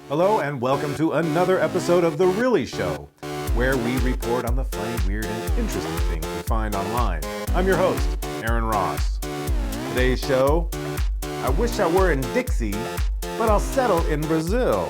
Hello and welcome to another episode of The Really Show, where we report on the funny, weird, and interesting things we find online. I'm your host, Aaron Ross. Today's show, I wish I were in Dixie, but I'll settle in Brazil.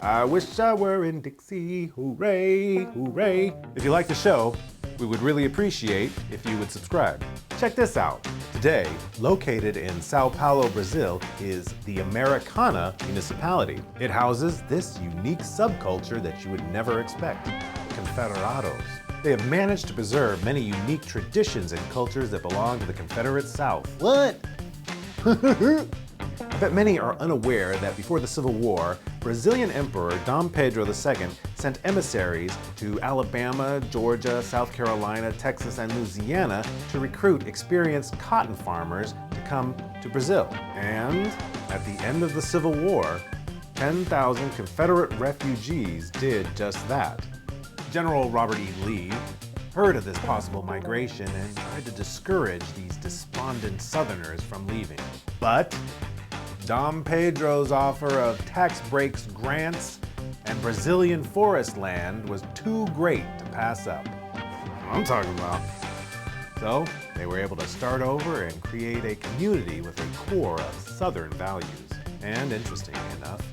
I wish I were in Dixie, hooray, hooray. If you like the show, we would really appreciate if you would subscribe. Check this out. Today, located in Sao Paulo, Brazil, is the Americana municipality. It houses this unique subculture that you would never expect, the Confederados. They have managed to preserve many unique traditions and cultures that belong to the Confederate South. What? I bet many are unaware that before the Civil War, Brazilian Emperor Dom Pedro II sent emissaries to Alabama, Georgia, South Carolina, Texas, and Louisiana to recruit experienced cotton farmers to come to Brazil. And at the end of the Civil War, 10,000 Confederate refugees did just that. General Robert E. Lee heard of this possible migration and tried to discourage these despondent Southerners from leaving. But Dom Pedro's offer of tax breaks, grants, and Brazilian forest land was too great to pass up. I'm talking about. So they were able to start over and create a community with a core of Southern values. And interestingly enough,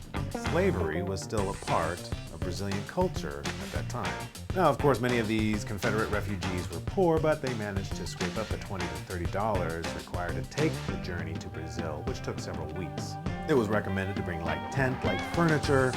slavery was still a part of Brazilian culture at that time. Now, of course, many of these Confederate refugees were poor, but they managed to scrape up the $20 to $30 required to take the journey to Brazil, which took several weeks. It was recommended to bring light tent, light furniture,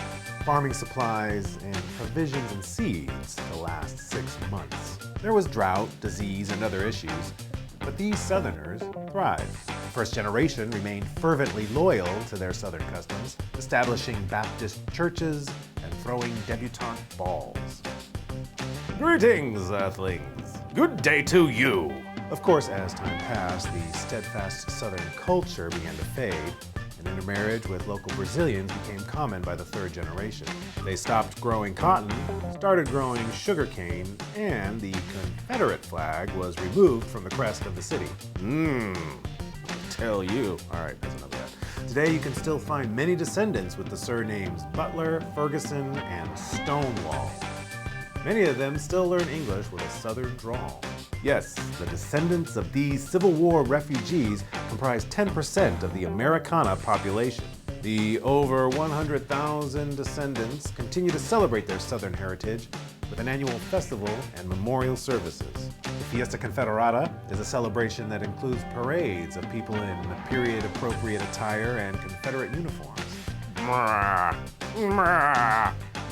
farming supplies, and provisions and seeds to last 6 months. There was drought, disease, and other issues, but these Southerners thrived. The first generation remained fervently loyal to their Southern customs, establishing Baptist churches and throwing debutante balls. Greetings, Earthlings! Good day to you! Of course, as time passed, the steadfast Southern culture began to fade, and intermarriage with local Brazilians became common by the third generation. They stopped growing cotton, started growing sugarcane, and the Confederate flag was removed from the crest of the city. Tell you. Alright, that's enough of that. Today you can still find many descendants with the surnames Butler, Ferguson, and Stonewall. Many of them still learn English with a Southern drawl. Yes, the descendants of these Civil War refugees comprise 10% of the Americana population. The over 100,000 descendants continue to celebrate their Southern heritage with an annual festival and memorial services. The Fiesta Confederada is a celebration that includes parades of people in period-appropriate attire and Confederate uniforms.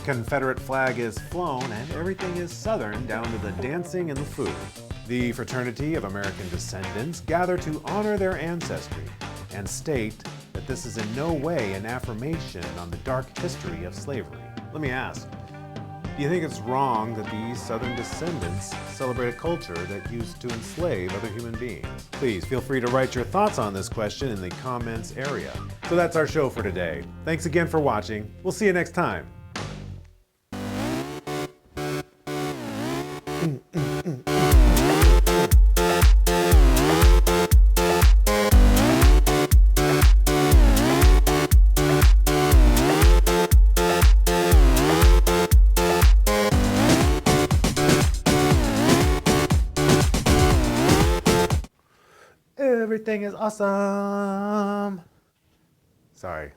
Confederate flag is flown and everything is Southern down to the dancing and the food. The fraternity of American descendants gather to honor their ancestry and state that this is in no way an affirmation on the dark history of slavery. Let me ask, do you think it's wrong that these Southern descendants celebrate a culture that used to enslave other human beings? Please feel free to write your thoughts on this question in the comments area. So that's our show for today. Thanks again for watching. We'll see you next time. Everything is awesome. Sorry.